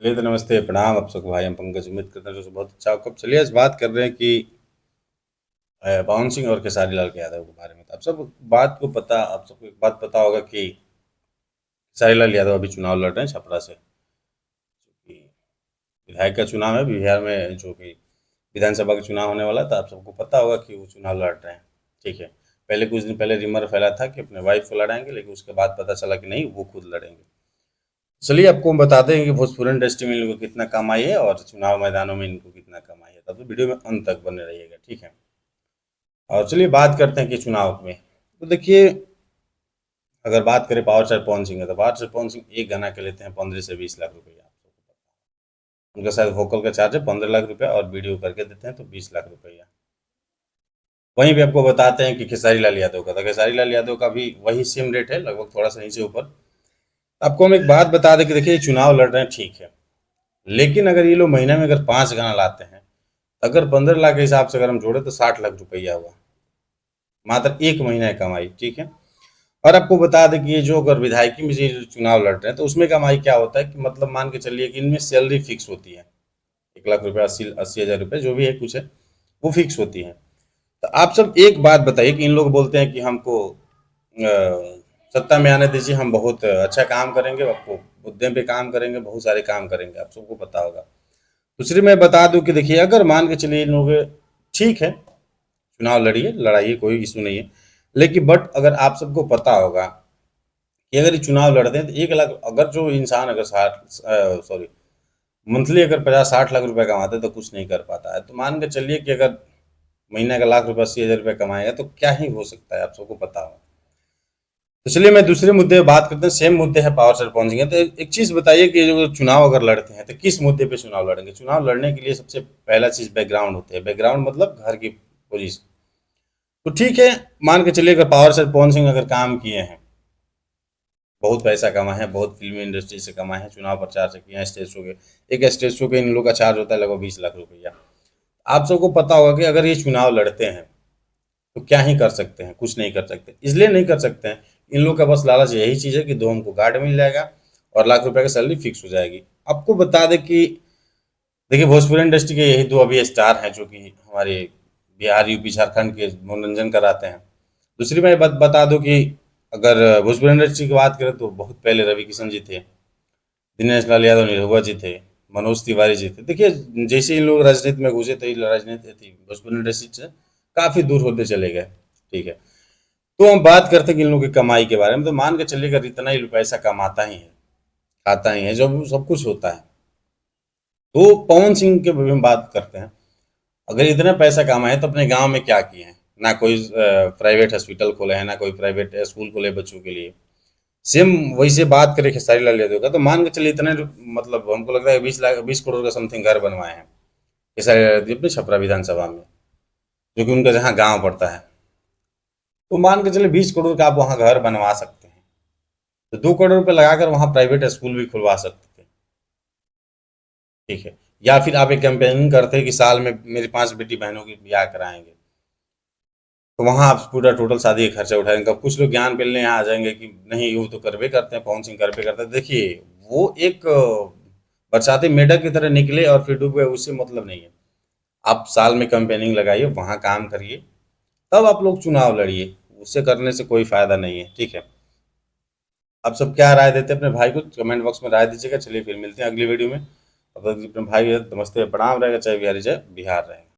चलिए तो नमस्ते, प्रणाम आप सबको भाई। हम पंकज, उम्मीद करते हैं जो बहुत अच्छा हो। कब चलिए आज बात कर रहे हैं कि पवन सिंह और खेसारी लाल के यादव के बारे में। तो आप सबको एक बात पता होगा कि खेसारी लाल यादव अभी चुनाव लड़ रहे हैं छपरा से, कि विधायक का चुनाव है बिहार में, जो कि विधानसभा का चुनाव होने वाला था। आप सबको पता होगा कि वो चुनाव लड़ रहे हैं। ठीक है। पहले कुछ दिन पहले रिमर फैला था कि अपने वाइफ को लड़ाएंगे, लेकिन उसके बाद पता चला कि नहीं, वो खुद लड़ेंगे। चलिए आपको हम बताते हैं कि भोजपुरी इंडस्ट्री में इनको कितना कम आई है और चुनाव मैदानों में इनको कितना कम आई है। तब तो वीडियो में अंत तक बने रहिएगा, ठीक है। और चलिए बात करते हैं कि चुनाव में, तो देखिए, अगर बात करें पावर स्टार पवन सिंह है, तो पावर स्टार पवन सिंह एक गाना के लेते हैं 15 से 20 लाख रुपया। उनका शायद वोकल का चार्ज है 15 लाख रुपया, और वीडियो करके देते हैं तो 20 लाख रुपया। वहीं भी आपको बताते हैं कि खेसारी लाल यादव का, तो खेसारी लाल यादव का भी वही सेम रेट है, लगभग थोड़ा सा नीचे ऊपर। आपको हम एक बात बता दें कि देखिए, ये चुनाव लड़ रहे हैं, ठीक है, लेकिन अगर ये लोग महीने में अगर 5 गाना लाते हैं, अगर 15 लाख के हिसाब से अगर हम जोड़े तो 60 लाख रुपया हुआ, मात्र एक महीने की कमाई, ठीक है। और आपको बता दें कि ये जो अगर विधायकी में ये चुनाव लड़ रहे हैं, तो उसमें कमाई क्या होता है कि मतलब मान के चलिए कि इनमें सैलरी फिक्स होती है। 1 लाख रुपया, 80 80 हज़ार रुपये जो भी है कुछ है, वो फिक्स होती है। तो आप सब एक बात बताइए कि इन लोग बोलते हैं कि हमको सत्ता में आने दीजिए, हम बहुत अच्छा काम करेंगे, आपको मुद्दे पे काम करेंगे, बहुत सारे काम करेंगे, आप सबको पता होगा। दूसरी मैं बता दूं कि देखिए, अगर मान के चलिए इन लोग, ठीक है, चुनाव लड़िए, लड़ाइए, कोई इशू नहीं है, लेकिन बट अगर आप सबको पता होगा कि अगर ये चुनाव लड़ते हैं तो 1 लाख, अगर जो इंसान अगर सॉरी, मंथली अगर 50 60 लाख रुपए कमाते हैं तो कुछ नहीं कर पाता है। तो मान के चलिए कि अगर महीने का लाख रुपए, 80 हज़ार रुपये कमाएगा तो क्या ही हो सकता है, आप सबको पता हो। तो चलिए मैं दूसरे मुद्दे पे बात करते हैं। सेम मुद्दे है, पावर से पहुंच गए। तो एक चीज बताइए कि जो चुनाव अगर लड़ते हैं तो किस मुद्दे पे चुनाव लड़ेंगे। चुनाव लड़ने के लिए सबसे पहला चीज बैकग्राउंड होती है। बैकग्राउंड मतलब घर की पोजीशन। तो ठीक है, मान के चलिए अगर पावर से पवन सिंह अगर काम किए हैं, बहुत पैसा कमाए हैं, बहुत फिल्मी इंडस्ट्री से कमाए हैं, चुनाव प्रचार से किए हैं, स्टेज शो के, एक स्टेज शो के इन लोग का चार्ज होता है लगभग 20 लाख रुपया। आप सबको पता होगा कि अगर ये चुनाव लड़ते हैं तो क्या ही कर सकते हैं, कुछ नहीं कर सकते। इसलिए नहीं कर सकते हैं, इन लोग का बस लालच यही चीज़ है कि दो हमको गार्ड मिल जाएगा और लाख रुपए की सैलरी फिक्स हो जाएगी। आपको बता दें कि देखिए, भोजपुरी इंडस्ट्री के यही दो अभी स्टार हैं जो कि हमारे बिहार, यूपी, झारखंड के मनोरंजन कराते हैं। दूसरी मैं बात बता दूं कि अगर भोजपुरी इंडस्ट्री की बात करें तो बहुत पहले रवि किशन जी थे, दिनेश लाल यादव निरहुआ जी थे, मनोज तिवारी जी थे। देखिए, जैसे इन लोग राजनीति में घुसे तो ये राजनीति थी भोजपुरी इंडस्ट्री से काफ़ी दूर होते चले गए, ठीक है। तो हम बात करते हैं कि इन लोगों की कमाई के बारे में। तो मान के चलिए अगर इतना ही पैसा कमाता ही है, खाता ही है, जब सब कुछ होता है, तो पवन सिंह के बारे में बात करते हैं। अगर इतना पैसा कमाए तो अपने गांव में क्या किए हैं? ना कोई प्राइवेट हॉस्पिटल खोले हैं, ना कोई प्राइवेट स्कूल खोले बच्चों के लिए। सेम वैसे बात करें खेसारी लाल यादव का, तो मान के चलिए इतने मतलब हमको लगता है 20 लाख, 20 करोड़ का समथिंग घर बनवाए हैं खेसारी लाल यादव अपने छपरा विधानसभा में, जो कि उनका जहाँ गांव पड़ता है। तो मान के चलिए 20 करोड़ का आप वहाँ घर बनवा सकते हैं, तो 2 करोड़ रुपये लगाकर वहाँ प्राइवेट स्कूल भी खुलवा सकते थे, ठीक है। या फिर आप एक कैंपेनिंग करते हैं कि साल में मेरी 5 बेटी बहनों की ब्याह कराएंगे, तो वहाँ आप पूरा टोटल शादी का खर्चा उठाएंगे। अब कुछ लोग ज्ञान मिलने यहाँ आ जाएंगे कि नहीं, वो तो करवे करते हैं, पवन सिंह करवे करते हैं। देखिए, वो एक बरसाती मेढक की तरह निकले और फिर डूब गए, उससे मतलब नहीं है। आप साल में कैंपेनिंग लगाइए, वहाँ काम करिए, तब आप लोग चुनाव लड़िए। उससे करने से कोई फायदा नहीं है, ठीक है। आप सब क्या राय देते हैं अपने भाई को, कमेंट बॉक्स में राय दीजिएगा। चलिए फिर मिलते हैं अगली वीडियो में। अब तक अपने भाई नमस्ते प्रणाम रहेगा, चाहे बिहारी चाहे बिहार रहेगा।